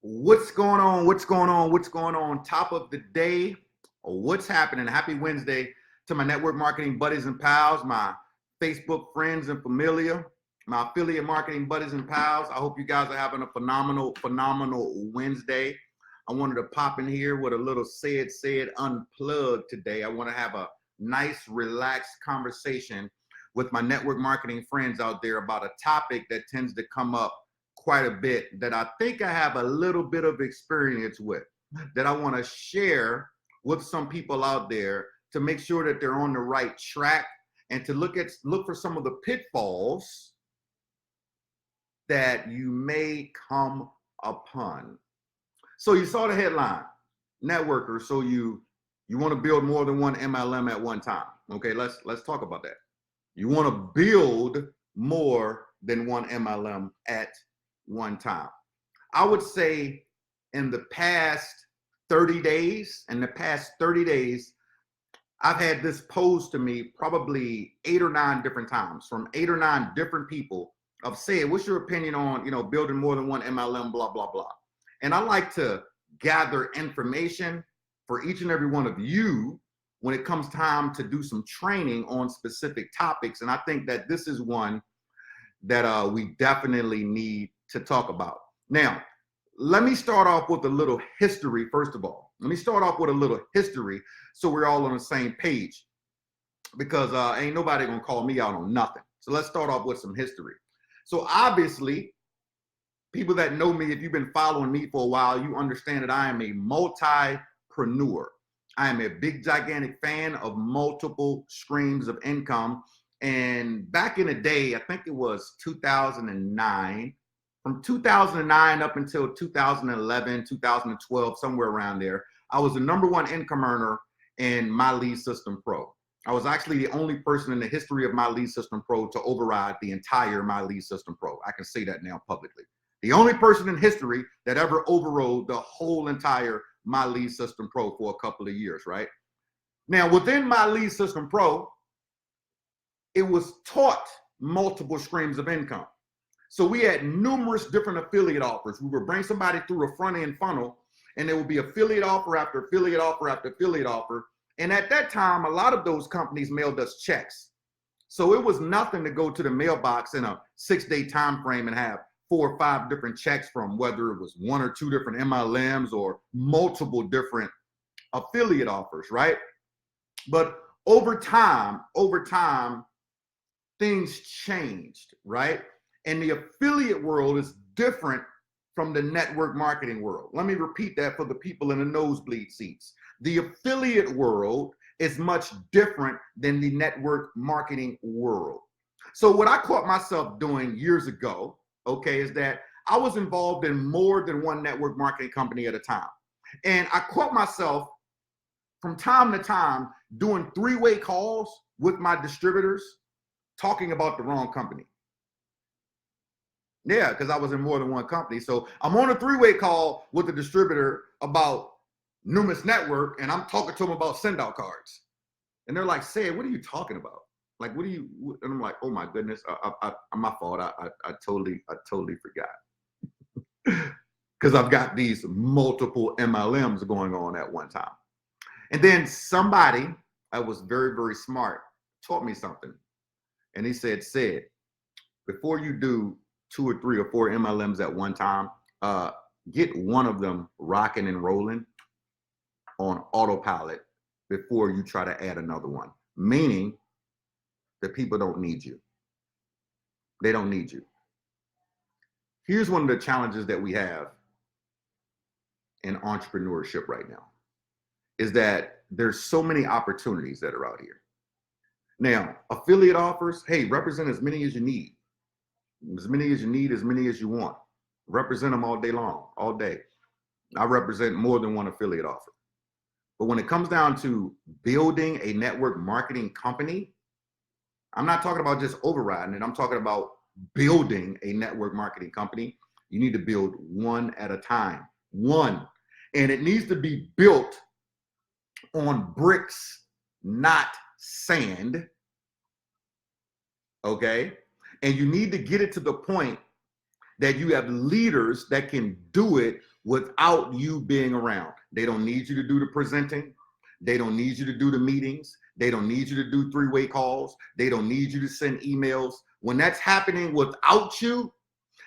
What's going on? What's going on? What's going on? Top of the day. What's happening? Happy Wednesday to my network marketing buddies and pals, my Facebook friends and familia, my affiliate marketing buddies and pals. I hope you guys are having a phenomenal Wednesday. I wanted to pop in here with a little Cedsaid unplugged today. I want to have a nice, relaxed conversation with my network marketing friends out there about a topic that tends to come up quite a bit, that I think I have a little bit of experience with, that I want to share with some people out there to make sure that they're on the right track, and to look for some of the pitfalls that you may come upon. So you saw the headline, networker. So you want to build more than one MLM at one time. Okay, let's talk about that. You want to build more than one MLM at one time. I would say in the past 30 days, I've had this posed to me probably 8 or 9 different times from 8 or 9 different people of saying, what's your opinion on, building more than one MLM, blah, blah, blah. And I like to gather information for each and every one of you when it comes time to do some training on specific topics. And I think that this is one that we definitely need to talk about. Now, let me start off with a little history, first of all. Let me start off with a little history so we're all on the same page, because ain't nobody gonna call me out on nothing. So let's start off with some history. So obviously, people that know me, if you've been following me for a while, you understand that I am a multipreneur. I am a big, gigantic fan of multiple streams of income. And back in the day, I think it was 2009, from 2009 up until 2011, 2012, somewhere around there, I was the #1 income earner in My Lead System Pro. I was actually the only person in the history of My Lead System Pro to override the entire My Lead System Pro. I can say that now publicly. The only person in history that ever overrode the whole entire My Lead System Pro for a couple of years, right? Now, within My Lead System Pro, it was taught multiple streams of income. So we had numerous different affiliate offers. We would bring somebody through a front end funnel, and there would be affiliate offer after affiliate offer after affiliate offer. And at that time, a lot of those companies mailed us checks. So it was nothing to go to the mailbox in a 6-day time frame and have 4 or 5 different checks from whether it was 1 or 2 different MLMs or multiple different affiliate offers, right? But over time, things changed, right? And the affiliate world is different from the network marketing world. Let me repeat that for the people in the nosebleed seats. The affiliate world is much different than the network marketing world. So what I caught myself doing years ago, okay, is that I was involved in more than one network marketing company at a time. And I caught myself from time to time doing 3-way calls with my distributors talking about the wrong company. Yeah, because I was in more than one company. So I'm on a 3-way call with the distributor about Numis Network, and I'm talking to them about send-out cards. And they're like, "Say, what are you talking about? Like, what do you?" And I'm like, "Oh my goodness, my fault. I totally forgot." Because I've got these multiple MLMs going on at one time. And then somebody that was very, very smart taught me something. And he said, before you do 2 or 3 or 4 MLMs at one time, get one of them rocking and rolling on autopilot before you try to add another one. Meaning that people don't need you. They don't need you. Here's one of the challenges that we have in entrepreneurship right now, is that there's so many opportunities that are out here. Now, affiliate offers, hey, represent as many as you need. As many as you need, as many as you want. Represent them all day long, all day. I represent more than one affiliate offer. But when it comes down to building a network marketing company, I'm not talking about just overriding it. I'm talking about building a network marketing company. You need to build one at a time. One. And it needs to be built on bricks, not sand. Okay? And you need to get it to the point that you have leaders that can do it without you being around. They don't need you to do the presenting. They don't need you to do the meetings. They don't need you to do three-way calls. They don't need you to send emails. When that's happening without you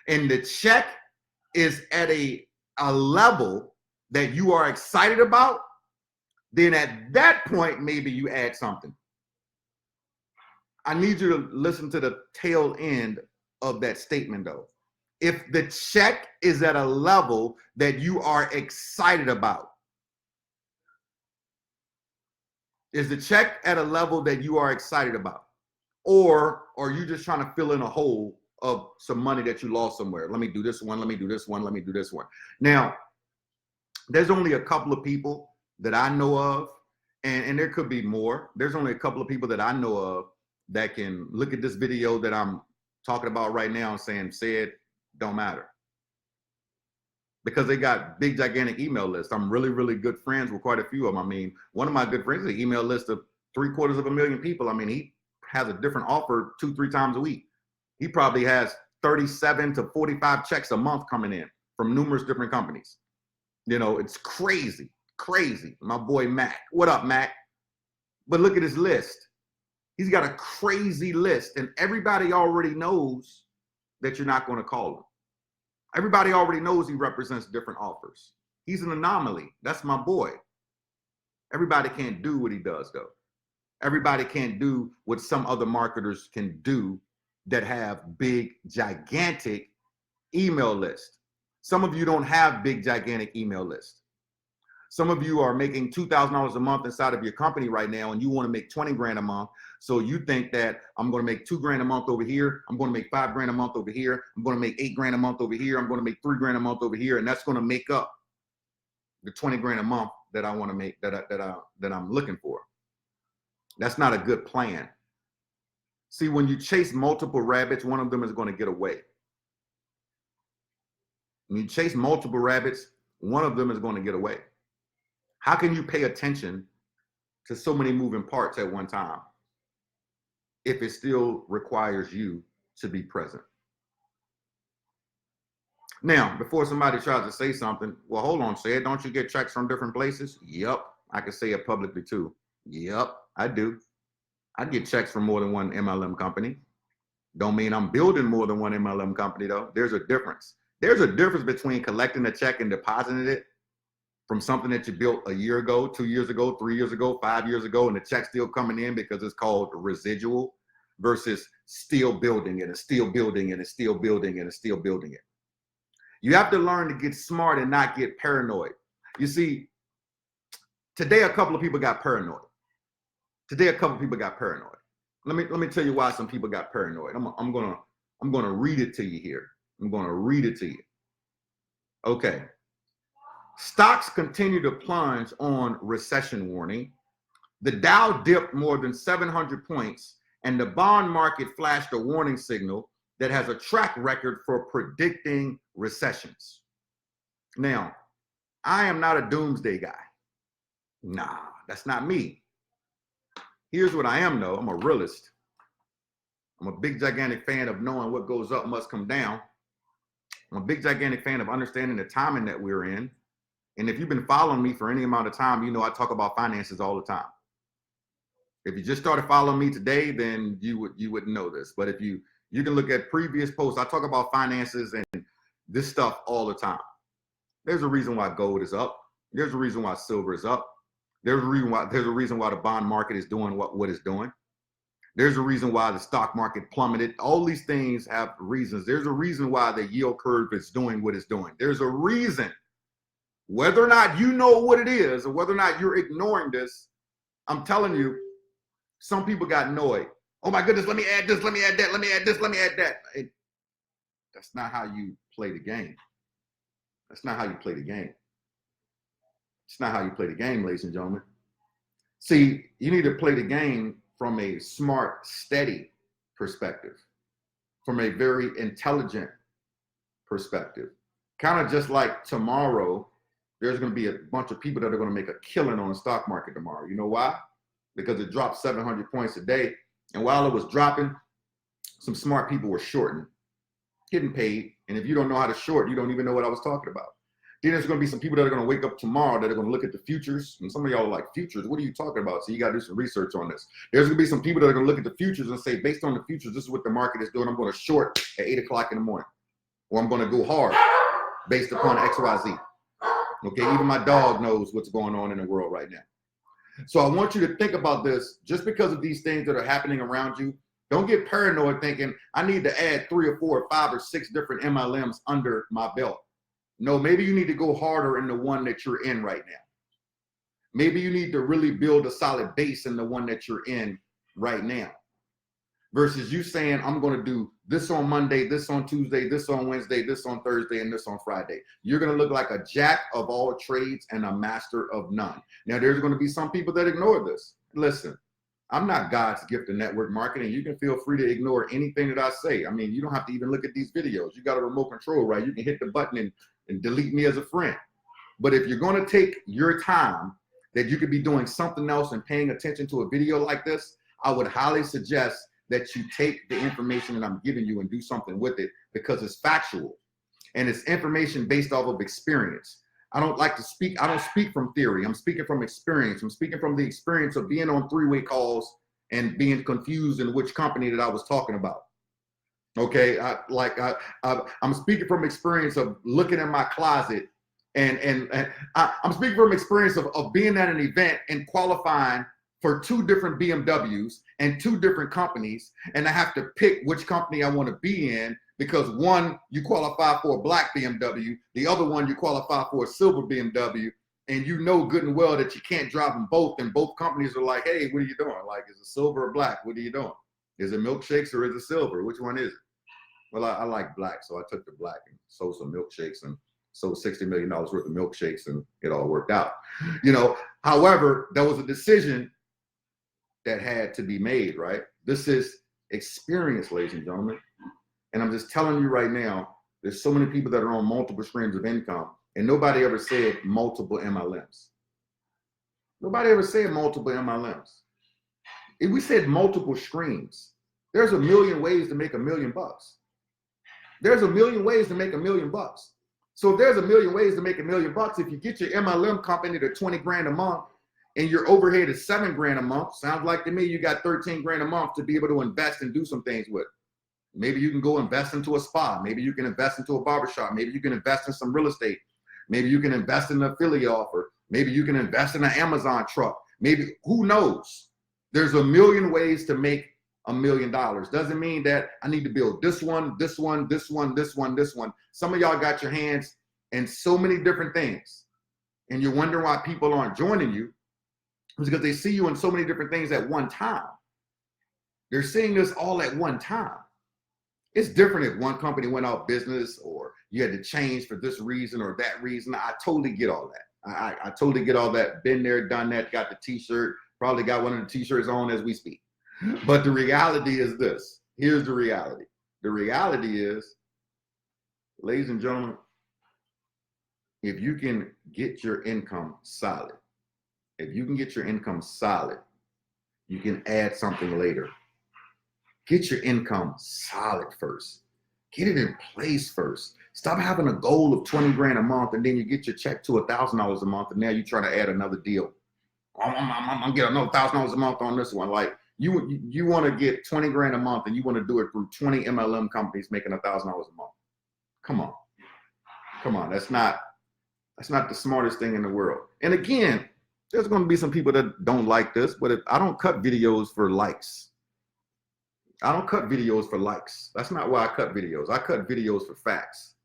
and the check is at a level that you are excited about, then at that point, maybe you add something. I need you to listen to the tail end of that statement though. If the check is at a level that you are excited about, is the check at a level that you are excited about? Or are you just trying to fill in a hole of some money that you lost somewhere? Let me do this one, let me do this one, let me do this one. Now, there's only a couple of people that I know of, and there could be more. There's only a couple of people that I know of that can look at this video that I'm talking about right now and saying, said, don't matter. Because they got big, gigantic email lists. I'm really, really good friends with quite a few of them. I mean, one of my good friends has an email list of 750,000 people. I mean, he has a different offer 2-3 times a week. He probably has 37 to 45 checks a month coming in from numerous different companies. You know, it's crazy, crazy. My boy, Mac. What up, Mac? But look at his list. He's got a crazy list, and everybody already knows that you're not going to call him. Everybody already knows he represents different offers. He's an anomaly. That's my boy. Everybody can't do what he does, though. Everybody can't do what some other marketers can do that have big, gigantic email lists. Some of you don't have big, gigantic email lists. Some of you are making $2,000 a month inside of your company right now, and you want to make 20 grand a month. So you think that I'm going to make 2 grand a month over here. I'm going to make 5 grand a month over here. I'm going to make 8 grand a month over here. I'm going to make 3 grand a month over here. And that's going to make up the 20 grand a month that I want to make, that I'm looking for. That's not a good plan. See, when you chase multiple rabbits, one of them is going to get away. When you chase multiple rabbits, one of them is going to get away. How can you pay attention to so many moving parts at one time if it still requires you to be present? Now, before somebody tries to say something, well, hold on, Ced, don't you get checks from different places? Yep, I can say it publicly too. Yep, I do. I get checks from more than one MLM company. Don't mean I'm building more than one MLM company though. There's a difference. There's a difference between collecting a check and depositing it from something that you built a year ago, 2 years ago, 3 years ago, 5 years ago, and the check's still coming in because it's called residual, versus still building it and still building it and still building it and still building it. You have to learn to get smart and not get paranoid. You see, today a couple of people got paranoid. Today a couple of people got paranoid. Let me tell you why some people got paranoid. I'm gonna read it to you here. I'm gonna read it to you. Okay. Stocks continue to plunge on recession warning. The Dow dipped more than 700 points, and the bond market flashed a warning signal that has a track record for predicting recessions. Now, I am not a doomsday guy. Nah, that's not me. Here's what I am, though. I'm a realist. I'm a big, gigantic fan of knowing what goes up must come down. I'm a big, gigantic fan of understanding the timing that we're in. And if you've been following me for any amount of time, you know I talk about finances all the time. If you just started following me today, then you wouldn't know this. But if you can look at previous posts, I talk about finances and this stuff all the time. There's a reason why gold is up. There's a reason why silver is up. There's a reason why the bond market is doing what it's doing. There's a reason why the stock market plummeted. All these things have reasons. There's a reason why the yield curve is doing what it's doing. There's a reason. Whether or not you know what it is, or whether or not you're ignoring this, I'm telling you, some people got annoyed. Oh my goodness, let me add this, let me add that, let me add this, let me add that. That's not how you play the game. That's not how you play the game. It's not how you play the game, ladies and gentlemen. See, you need to play the game from a smart, steady perspective, from a very intelligent perspective. Kind of just like tomorrow, there's going to be a bunch of people that are going to make a killing on the stock market tomorrow. You know why? Because it dropped 700 points a day. And while it was dropping, some smart people were shorting. getting paid. And if you don't know how to short, you don't even know what I was talking about. Then there's going to be some people that are going to wake up tomorrow that are going to look at the futures. And some of y'all are like, futures? What are you talking about? So you got to do some research on this. There's going to be some people that are going to look at the futures and say, based on the futures, this is what the market is doing. I'm going to short at 8 o'clock in the morning. Or I'm going to go hard based upon XYZ. Okay, even my dog knows what's going on in the world right now. So I want you to think about this. Just because of these things that are happening around you, don't get paranoid thinking, I need to add 3 or 4 or 5 or 6 different MLMs under my belt. No, maybe you need to go harder in the one that you're in right now. Maybe you need to really build a solid base in the one that you're in right now. Versus you saying, I'm going to do this on Monday, this on Tuesday, this on Wednesday, this on Thursday, and this on Friday. You're going to look like a jack of all trades and a master of none. Now, there's going to be some people that ignore this. Listen, I'm not God's gift to network marketing. You can feel free to ignore anything that I say. I mean, you don't have to even look at these videos. You got a remote control, right? You can hit the button and delete me as a friend. But if you're going to take your time that you could be doing something else and paying attention to a video like this, I would highly suggest that you take the information that I'm giving you and do something with it, because it's factual and it's information based off of experience. I don't speak from theory. I'm speaking from experience. I'm speaking from the experience of being on 3-way calls and being confused in which company that I was talking about. Okay, I'm speaking from experience of looking in my closet and I'm speaking from experience of being at an event and qualifying for 2 different BMWs and 2 different companies, and I have to pick which company I want to be in, because one, you qualify for a black BMW, the other one you qualify for a silver BMW, and you know good and well that you can't drive them both, and both companies are like, hey, what are you doing? Like, is it silver or black? What are you doing? Is it milkshakes or is it silver? Which one is it? Well, I like black, so I took the black and sold some milkshakes and sold $60 million worth of milkshakes, and it all worked out. However, there was a decision that had to be made, right? This is experience, ladies and gentlemen. And I'm just telling you right now, there's so many people that are on multiple streams of income, and nobody ever said multiple MLMs. Nobody ever said multiple MLMs. If we said multiple streams, there's a million ways to make $1 million. There's a million ways to make $1 million. So if there's a million ways to make $1 million, if you get your MLM company to 20 grand a month, and your overhead is 7 grand a month, sounds like to me you got 13 grand a month to be able to invest and do some things with. Maybe you can go invest into a spa. Maybe you can invest into a barbershop. Maybe you can invest in some real estate. Maybe you can invest in an affiliate offer. Maybe you can invest in an Amazon truck. Maybe, who knows? There's a million ways to make $1 million. Doesn't mean that I need to build this one, this one, this one, this one, this one. Some of y'all got your hands in so many different things, and you're wondering why people aren't joining you. It's because they see you in so many different things at one time. They're seeing this all at one time. It's different if one company went out of business or you had to change for this reason or that reason. I totally get all that. I totally get all that. Been there, done that, got the t-shirt, probably got one of the t-shirts on as we speak. But the reality is this. Here's the reality. The reality is, ladies and gentlemen, if you can get your income solid, if you can get your income solid, you can add something later. Get your income solid first. Get it in place first. Stop having a goal of 20 grand a month and then you get your check to $1,000 a month and now you're trying to add another deal. I'm gonna get another $1,000 a month on this one. Like you want to get 20 grand a month and you want to do it through 20 MLM companies making $1,000 a month. Come on. That's not the smartest thing in the world. And again, there's going to be some people that don't like this, but I don't cut videos for likes. I don't cut videos for likes. That's not why I cut videos. I cut videos for facts.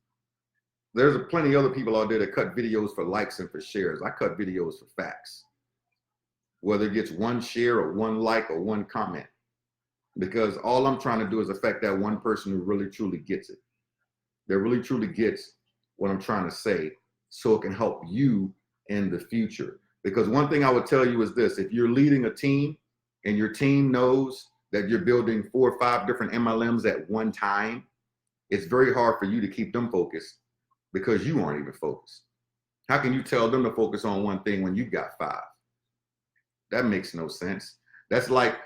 There's plenty of other people out there that cut videos for likes and for shares. I cut videos for facts. Whether it gets 1 share or 1 like or 1 comment. Because all I'm trying to do is affect that one person who really truly gets it. That really truly gets what I'm trying to say, so it can help you in the future. Because one thing I would tell you is this: if you're leading a team and your team knows that you're building 4 or 5 different MLMs at one time, it's very hard for you to keep them focused because you aren't even focused. How can you tell them to focus on one thing when you've got 5? That makes no sense. That's like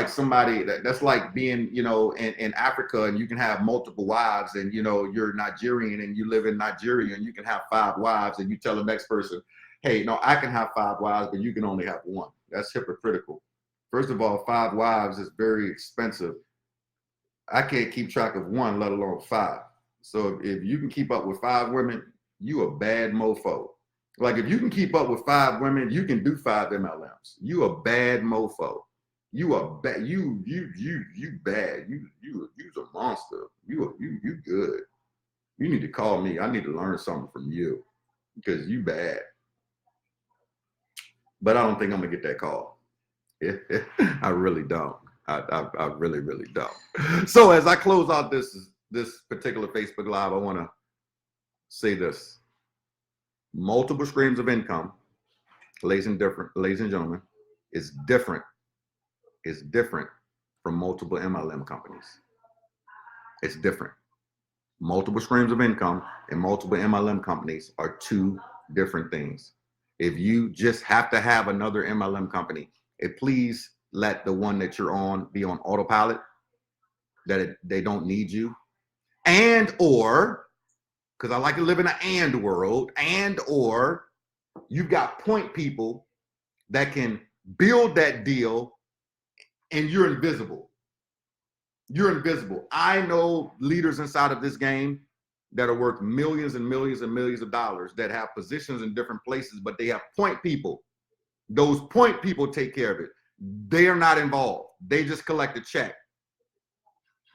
somebody that's like being, you know, in Africa, and you can have multiple wives, and you know you're Nigerian and you live in Nigeria and you can have 5 wives, and you tell the next person, hey, no, I can have 5 wives, but you can only have 1. That's hypocritical. First of all, 5 wives is very expensive. I can't keep track of 1, let alone 5. So if you can keep up with 5 women, you a bad mofo. Like if you can keep up with 5 women, you can do 5 MLMs. You a bad mofo. You a bad. You bad. You's a monster. You good. You need to call me. I need to learn something from you because you bad. But I don't think I'm gonna get that call. I really don't. I really don't. So as I close out this particular Facebook Live, I want to say this: multiple streams of income, ladies and gentlemen, is different from multiple MLM companies. It's different. Multiple streams of income and multiple MLM companies are 2 different things. If you just have to have another MLM company, please let the one that you're on be on autopilot, that they don't need you. And or, because I like to live in an and world, and or you've got point people that can build that deal and you're invisible. You're invisible. I know leaders inside of this game that are worth millions and millions and millions of dollars that have positions in different places, but they have point people. Those point people take care of it. They are not involved. They just collect a check.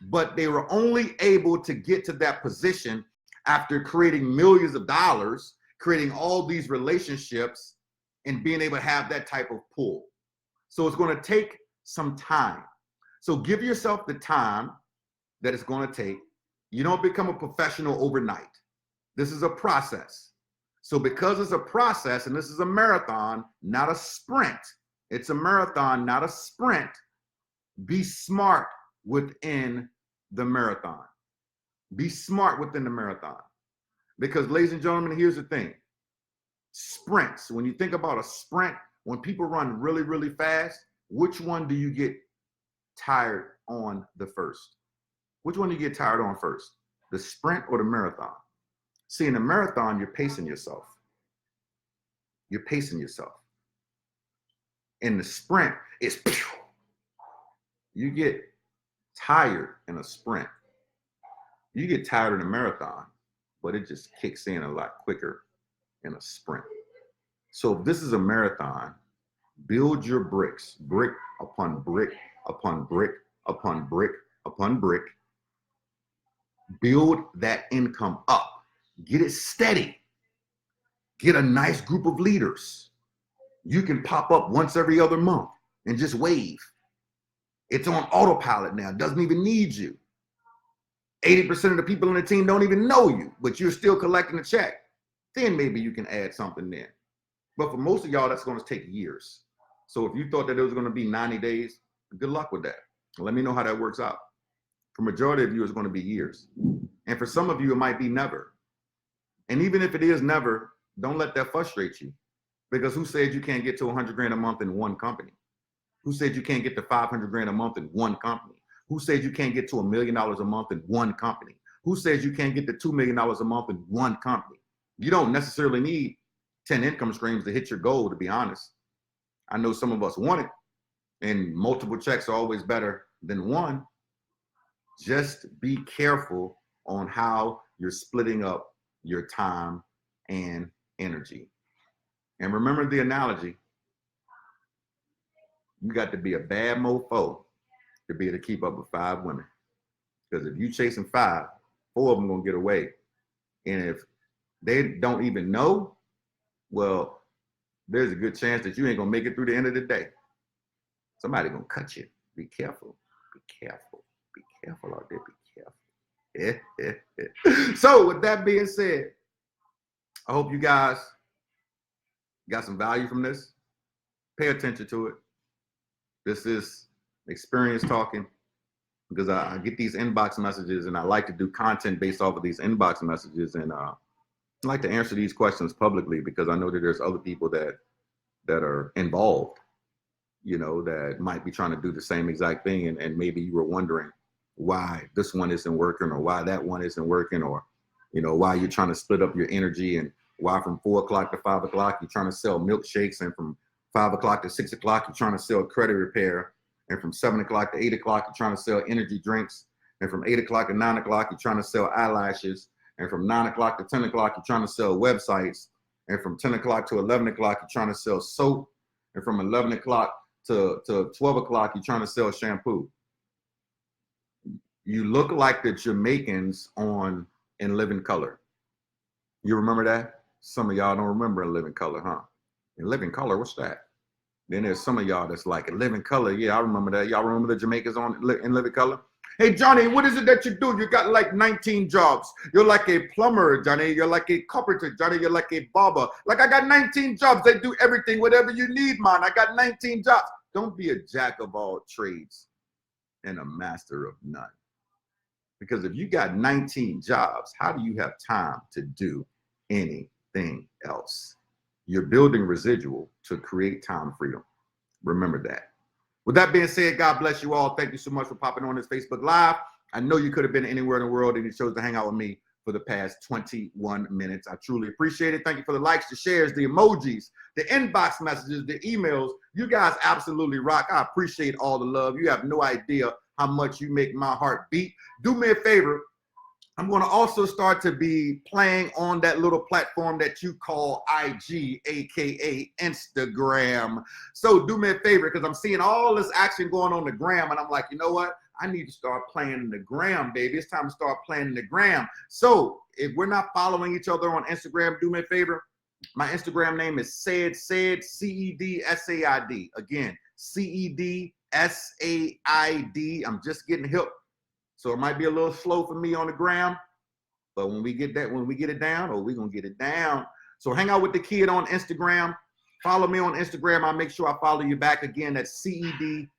But they were only able to get to that position after creating millions of dollars, creating all these relationships, and being able to have that type of pull. So it's going to take some time. So give yourself the time that it's going to take. You don't become a professional overnight. This is a process. So because it's a process and this is a marathon, not a sprint, it's a marathon, not a sprint, be smart within the marathon. Be smart within the marathon. Because ladies and gentlemen, here's the thing. Sprints, when you think about a sprint, when people run really, really fast, which one do you get tired on the first? Which one do you get tired on first? The sprint or the marathon? See, in the marathon, you're pacing yourself. You're pacing yourself. In the sprint, it's you get tired in a sprint. You get tired in a marathon, but it just kicks in a lot quicker in a sprint. So if this is a marathon, build your bricks, brick upon brick upon brick upon brick upon brick. Build that income up. Get it steady. Get a nice group of leaders. You can pop up once every other month and just wave. It's on autopilot now. It doesn't even need you. 80% of the people on the team don't even know you, but you're still collecting a check. Then maybe you can add something there. But for most of y'all, that's going to take years. So if you thought that it was going to be 90 days, good luck with that. Let me know how that works out. For majority of you, it's going to be years. And for some of you, it might be never. And even if it is never, don't let that frustrate you. Because who said you can't get to 100 grand a month in one company? Who said you can't get to 500 grand a month in one company? Who said you can't get to $1 million a month in one company? Who says you can't get to $2 million a month in one company? You don't necessarily need 10 income streams to hit your goal, to be honest. I know some of us want it, and multiple checks are always better than one. Just be careful on how you're splitting up your time and energy. And remember the analogy, you got to be a bad mofo to be able to keep up with 5 women. Because if you chasing 5, 4 of them gonna get away. And if they don't even know, well, there's a good chance that you ain't gonna make it through the end of the day. Somebody gonna cut you. Be careful. Be careful. Be careful out there. Be careful. So with that being said, I hope you guys got some value from this. Pay attention to it. This is experience talking, because I get these inbox messages and I like to do content based off of these inbox messages, and I like to answer these questions publicly because I know that there's other people that are involved. you know, that might be trying to do the same exact thing. And maybe you were wondering why this one isn't working, or why that one isn't working, or, you know, why you're trying to split up your energy, and why from 4 o'clock to 5 o'clock, you're trying to sell milkshakes, and from 5 o'clock to 6 o'clock, you're trying to sell credit repair, and from 7 o'clock to 8 o'clock, you're trying to sell energy drinks, and from 8 o'clock to 9 o'clock, you're trying to sell eyelashes, and from 9 o'clock to 10 o'clock, you're trying to sell websites, and from 10 o'clock to 11 o'clock, you're trying to sell soap, and from 11 o'clock to 12 o'clock, you're trying to sell shampoo. You look like the Jamaicans on In Living Color. You remember that? Some of y'all don't remember In Living Color, huh? In Living Color, what's that? Then there's some of y'all that's like, In Living Color, yeah, I remember that. Y'all remember the Jamaicans on In Living Color? Hey, Johnny, what is it that you do? You got like 19 jobs. You're like a plumber, Johnny. You're like a carpenter, Johnny. You're like a barber. Like, I got 19 jobs. They do everything, whatever you need, man. I got 19 jobs. Don't be a jack of all trades and a master of none. Because if you got 19 jobs, how do you have time to do anything else? You're building residual to create time freedom. Remember that. With that being said, God bless you all. Thank you so much for popping on this Facebook Live. I know you could have been anywhere in the world and you chose to hang out with me for the past 21 minutes. I truly appreciate it. Thank you for the likes, the shares, the emojis, the inbox messages, the emails. You guys absolutely rock. I appreciate all the love. You have no idea how much you make my heart beat. Do me a favor. I'm going to also start to be playing on that little platform that you call IG, aka Instagram. So do me a favor, because I'm seeing all this action going on the gram, and I'm like, you know what? I need to start playing in the gram, baby. It's time to start playing in the gram. So if we're not following each other on Instagram, do me a favor. My Instagram name is Cedsaid, C-E-D-S-A-I-D. Again, C-E-D-S-A-I-D. I'm just getting hip. So it might be a little slow for me on the gram, but when we get it down, we're going to get it down. So hang out with the kid on Instagram. Follow me on Instagram. I'll make sure I follow you back. Again, that's C-E-D-S-A-I-D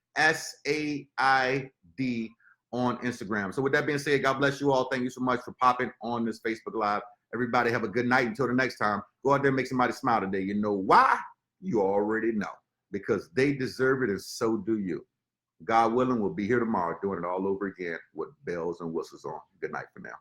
on Instagram. So with that being said, God bless you all. Thank you so much for popping on this Facebook Live. Everybody have a good night. Until the next time, go out there and make somebody smile today. You know why? You already know. Because they deserve it, and so do you. God willing, we'll be here tomorrow doing it all over again with bells and whistles on. Good night for now.